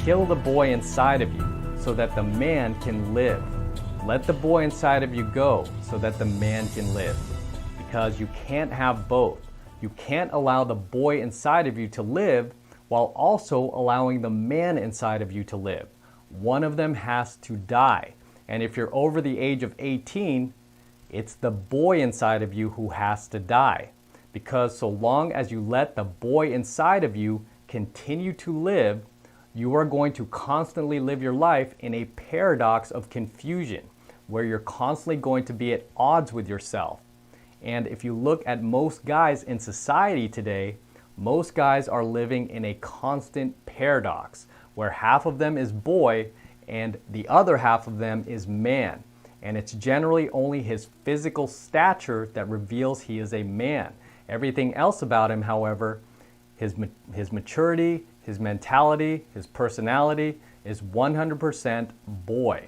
kill the boy inside of you so that the man can live. Let the boy inside of you go so that the man can live. Because you can't have both. You can't allow the boy inside of you to live while also allowing the man inside of you to live. One of them has to die. And if you're over the age of 18, it's the boy inside of you who has to die. Because so long as you let the boy inside of you continue to live, you are going to constantly live your life in a paradox of confusion, where you're constantly going to be at odds with yourself. And if you look at most guys in society today, most guys are living in a constant paradox, where half of them is boy and the other half of them is man. And it's generally only his physical stature that reveals he is a man. Everything else about him, however, his maturity, his mentality, his personality is 100% boy.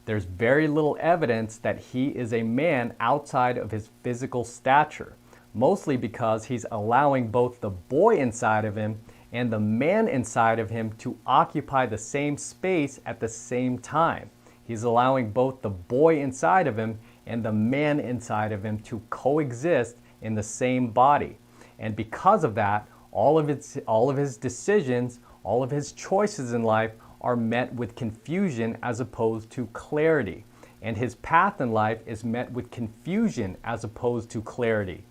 There's very little evidence that he is a man outside of his physical stature, mostly because he's allowing both the boy inside of him and the man inside of him to occupy the same space at the same time. He's allowing both the boy inside of him and the man inside of him to coexist in the same body. And because of that, all of his decisions, all of his choices in life are met with confusion as opposed to clarity. And his path in life is met with confusion as opposed to clarity.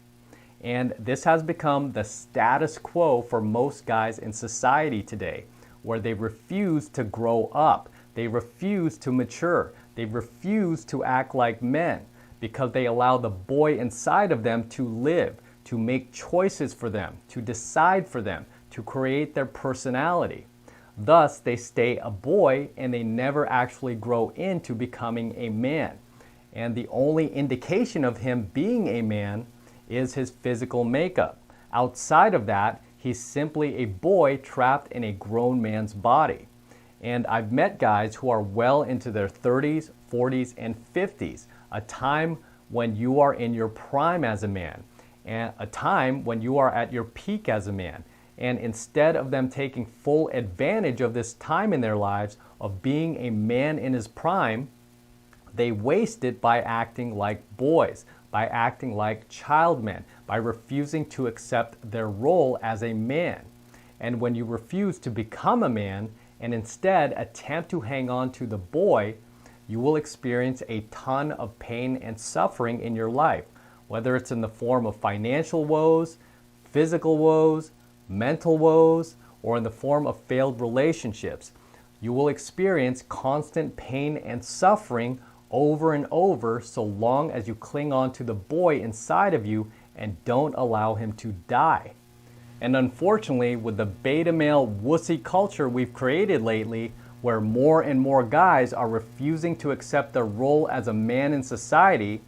And this has become the status quo for most guys in society today, where they refuse to grow up. They refuse to mature. They refuse to act like men because they allow the boy inside of them to live, to make choices for them, to decide for them, to create their personality. Thus, they stay a boy and they never actually grow into becoming a man. And the only indication of him being a man is his physical makeup. Outside of that, he's simply a boy trapped in a grown man's body. And I've met guys who are well into their 30s, 40s, and 50s, a time when you are in your prime as a man, and a time when you are at your peak as a man. And instead of them taking full advantage of this time in their lives of being a man in his prime, they waste it by acting like boys, by acting like child men, by refusing to accept their role as a man. And when you refuse to become a man and instead attempt to hang on to the boy, you will experience a ton of pain and suffering in your life, whether it's in the form of financial woes, physical woes, mental woes, or in the form of failed relationships. You will experience constant pain and suffering over and over so long as you cling on to the boy inside of you and don't allow him to die. And unfortunately, with the beta male wussy culture we've created lately, where more and more guys are refusing to accept their role as a man in society,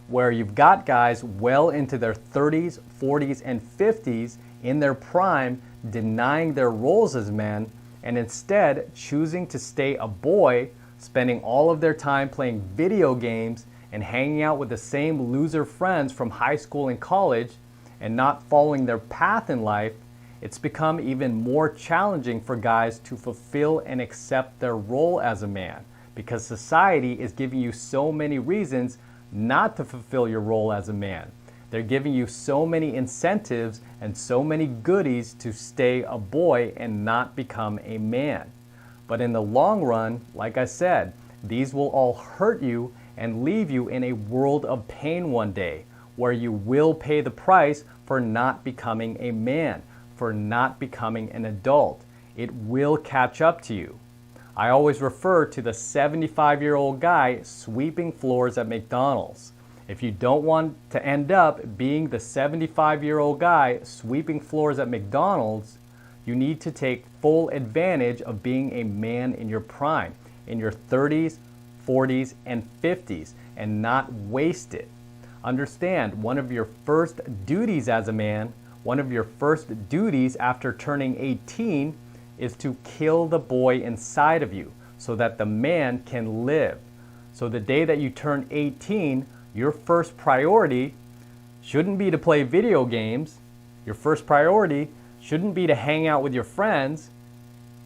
where you've got guys well into their 30s, 40s, and 50s in their prime denying their roles as men and instead choosing to stay a boy, spending all of their time playing video games and hanging out with the same loser friends from high school and college and not following their path in life, it's become even more challenging for guys to fulfill and accept their role as a man because society is giving you so many reasons not to fulfill your role as a man. They're giving you so many incentives and so many goodies to stay a boy and not become a man. But in the long run, like I said, these will all hurt you and leave you in a world of pain one day, where you will pay the price for not becoming a man, for not becoming an adult. It will catch up to you. I always refer to the 75-year-old guy sweeping floors at McDonald's. If you don't want to end up being the 75-year-old guy sweeping floors at McDonald's, you need to take full advantage of being a man in your prime, in your 30s, 40s, and 50s, and not waste it. Understand, one of your first duties as a man, one of your first duties after turning 18 is to kill the boy inside of you so that the man can live. So the day that you turn 18, your first priority shouldn't be to play video games. Your first priority shouldn't be to hang out with your friends.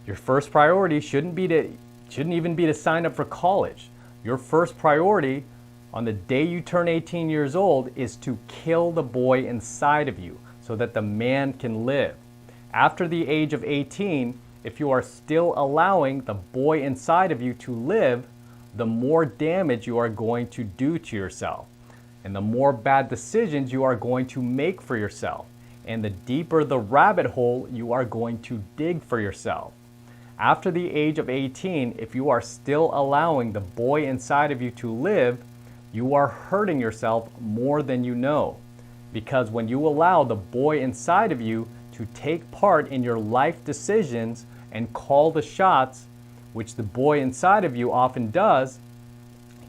Your first priority shouldn't even be to sign up for college. Your first priority on the day you turn 18 years old is to kill the boy inside of you so that the man can live. After the age of 18, if you are still allowing the boy inside of you to live, the more damage you are going to do to yourself, and the more bad decisions you are going to make for yourself, and the deeper the rabbit hole you are going to dig for yourself. After the age of 18, if you are still allowing the boy inside of you to live, you are hurting yourself more than you know. Because when you allow the boy inside of you to take part in your life decisions and call the shots, which the boy inside of you often does,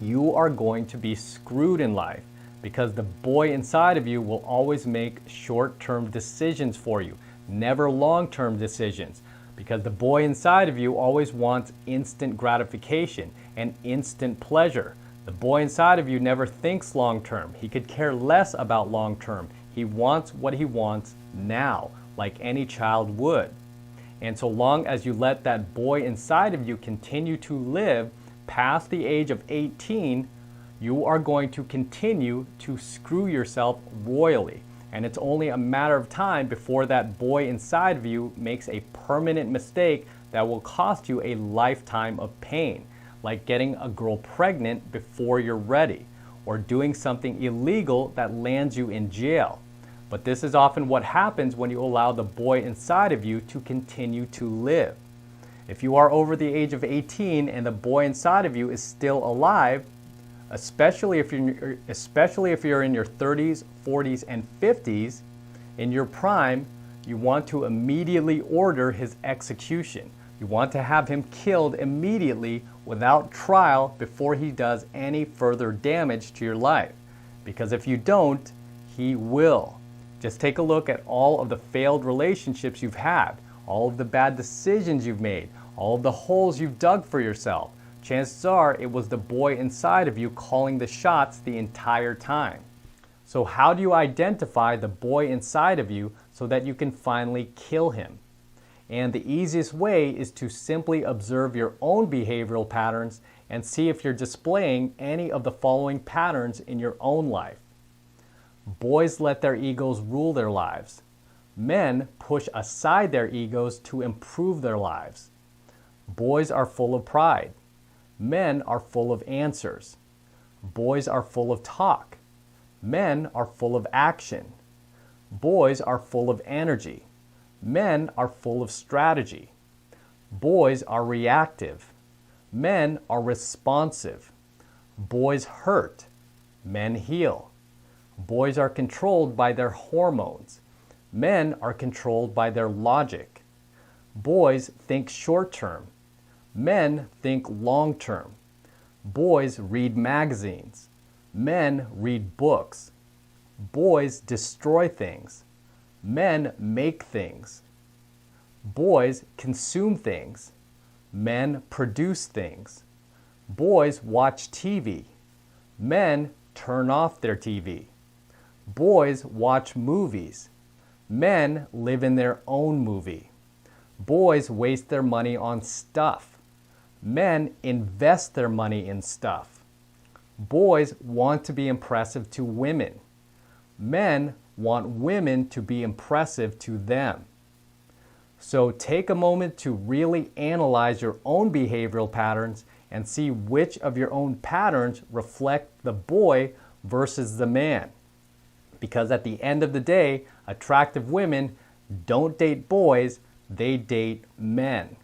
you are going to be screwed in life, because the boy inside of you will always make short-term decisions for you, never long-term decisions, because the boy inside of you always wants instant gratification and instant pleasure. The boy inside of you never thinks long-term. He could care less about long-term. He wants what he wants now, like any child would. And so long as you let that boy inside of you continue to live past the age of 18, you are going to continue to screw yourself royally. And it's only a matter of time before that boy inside of you makes a permanent mistake that will cost you a lifetime of pain, like getting a girl pregnant before you're ready, or doing something illegal that lands you in jail. But this is often what happens when you allow the boy inside of you to continue to live. If you are over the age of 18 and the boy inside of you is still alive, especially if you're in your 30s, 40s, and 50s, in your prime, you want to immediately order his execution. You want to have him killed immediately without trial before he does any further damage to your life. Because if you don't, he will. Just take a look at all of the failed relationships you've had, all of the bad decisions you've made, all of the holes you've dug for yourself. Chances are it was the boy inside of you calling the shots the entire time. So how do you identify the boy inside of you so that you can finally kill him? And the easiest way is to simply observe your own behavioral patterns and see if you're displaying any of the following patterns in your own life. Boys let their egos rule their lives. Men push aside their egos to improve their lives. Boys are full of pride. Men are full of answers. Boys are full of talk. Men are full of action. Boys are full of energy. Men are full of strategy. Boys are reactive. Men are responsive. Boys hurt. Men heal. Boys are controlled by their hormones. Men are controlled by their logic. Boys think short-term. Men think long-term. Boys read magazines. Men read books. Boys destroy things. Men make things. Boys consume things. Men produce things. Boys watch TV. Men turn off their TV. Boys watch movies. Men live in their own movie. Boys waste their money on stuff. Men invest their money in stuff. Boys want to be impressive to women. Men want women to be impressive to them. So take a moment to really analyze your own behavioral patterns and see which of your own patterns reflect the boy versus the man. Because at the end of the day, attractive women don't date boys, they date men.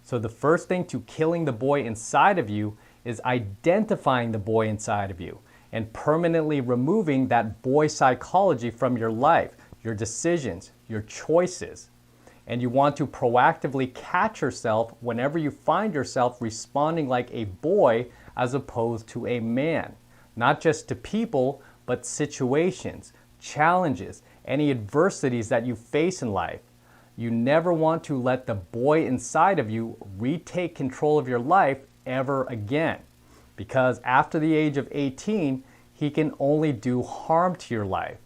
So the first thing to killing the boy inside of you is identifying the boy inside of you and permanently removing that boy psychology from your life, your decisions, your choices. And you want to proactively catch yourself whenever you find yourself responding like a boy as opposed to a man. Not just to people, but situations, challenges, any adversities that you face in life. You never want to let the boy inside of you retake control of your life ever again. Because after the age of 18, he can only do harm to your life.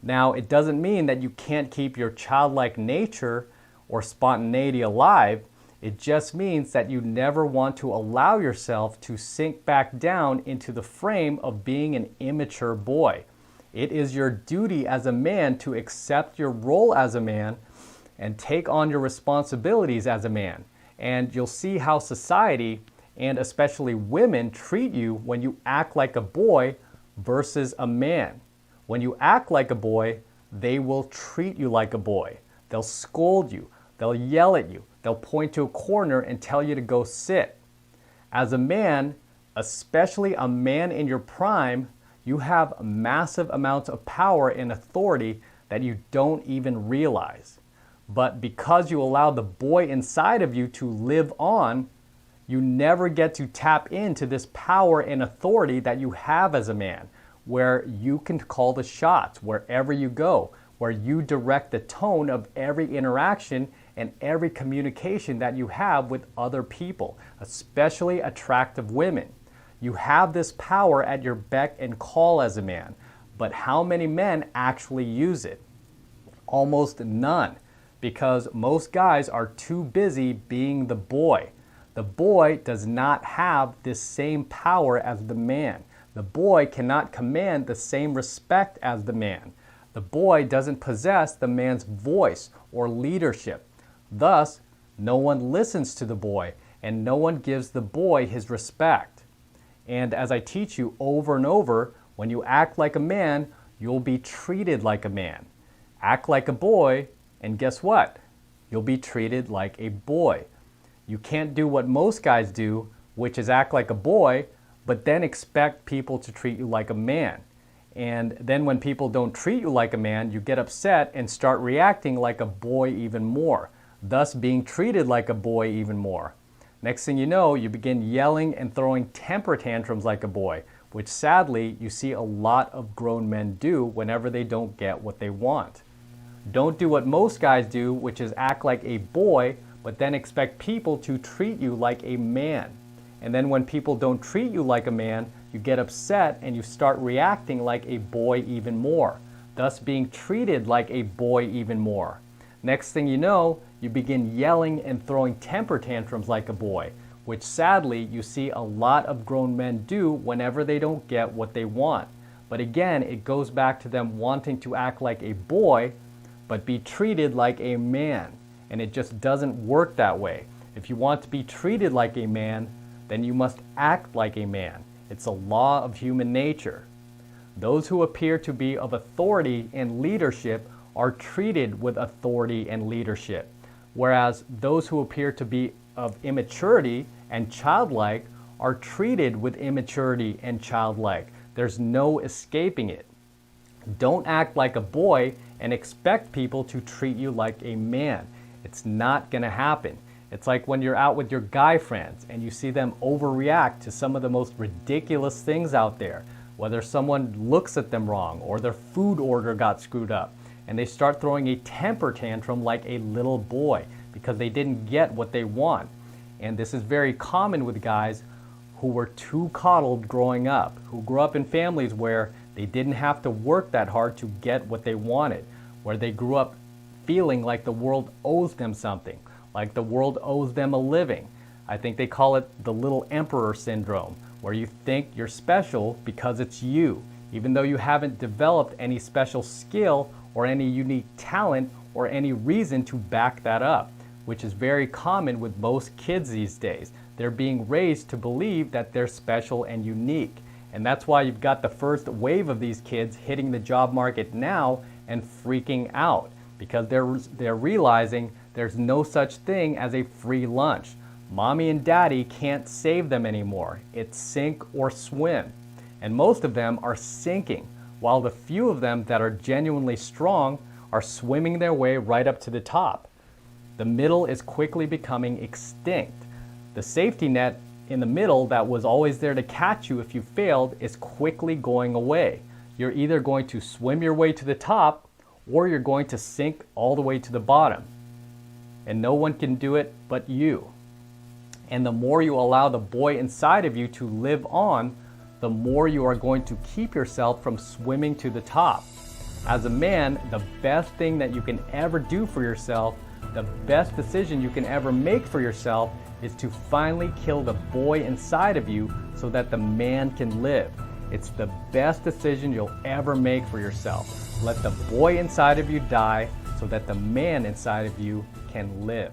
Now, it doesn't mean that you can't keep your childlike nature or spontaneity alive. It just means that you never want to allow yourself to sink back down into the frame of being an immature boy. It is your duty as a man to accept your role as a man and take on your responsibilities as a man. And you'll see how society, and especially women, treat you when you act like a boy versus a man. When you act like a boy, they will treat you like a boy. They'll scold you. They'll yell at you. They'll point to a corner and tell you to go sit. As a man, especially a man in your prime, you have massive amounts of power and authority that you don't even realize. But because you allow the boy inside of you to live on, you never get to tap into this power and authority that you have as a man, where you can call the shots wherever you go, where you direct the tone of every interaction and every communication that you have with other people, especially attractive women. You have this power at your beck and call as a man, but how many men actually use it? Almost none, because most guys are too busy being the boy. The boy does not have this same power as the man. The boy cannot command the same respect as the man. The boy doesn't possess the man's voice or leadership. Thus, no one listens to the boy and no one gives the boy his respect. And as I teach you over and over, when you act like a man, you'll be treated like a man. Act like a boy, and guess what? You'll be treated like a boy. You can't do what most guys do, which is act like a boy, but then expect people to treat you like a man. And then when people don't treat you like a man, you get upset and start reacting like a boy even more, thus being treated like a boy even more. Next thing you know, you begin yelling and throwing temper tantrums like a boy, which sadly you see a lot of grown men do whenever they don't get what they want. Don't do what most guys do, which is act like a boy, but then expect people to treat you like a man. And then when people don't treat you like a man, you get upset and you start reacting like a boy even more, thus being treated like a boy even more. Next thing you know, you begin yelling and throwing temper tantrums like a boy, which sadly you see a lot of grown men do whenever they don't get what they want. But again, it goes back to them wanting to act like a boy, but be treated like a man. And it just doesn't work that way. If you want to be treated like a man, then you must act like a man. It's a law of human nature. Those who appear to be of authority and leadership are treated with authority and leadership, whereas those who appear to be of immaturity and childlike are treated with immaturity and childlike. There's no escaping it. Don't act like a boy and expect people to treat you like a man. It's not going to happen. It's like when you're out with your guy friends and you see them overreact to some of the most ridiculous things out there, whether someone looks at them wrong or their food order got screwed up, and they start throwing a temper tantrum like a little boy because they didn't get what they want. And this is very common with guys who were too coddled growing up, who grew up in families where they didn't have to work that hard to get what they wanted, where they grew up feeling like the world owes them something, like the world owes them a living. I think they call it the little emperor syndrome, where you think you're special because it's you, even though you haven't developed any special skill or any unique talent or any reason to back that up, which is very common with most kids these days. They're being raised to believe that they're special and unique. And that's why you've got the first wave of these kids hitting the job market now and freaking out, because they're realizing there's no such thing as a free lunch. Mommy and daddy can't save them anymore. It's sink or swim. And most of them are sinking, while the few of them that are genuinely strong are swimming their way right up to the top. The middle is quickly becoming extinct. The safety net in the middle that was always there to catch you if you failed is quickly going away. You're either going to swim your way to the top or you're going to sink all the way to the bottom. And no one can do it but you. And the more you allow the boy inside of you to live on, the more you are going to keep yourself from swimming to the top. As a man, the best thing that you can ever do for yourself The best decision you can ever make for yourself is to finally kill the boy inside of you so that the man can live. It's the best decision you'll ever make for yourself. Let the boy inside of you die so that the man inside of you can live.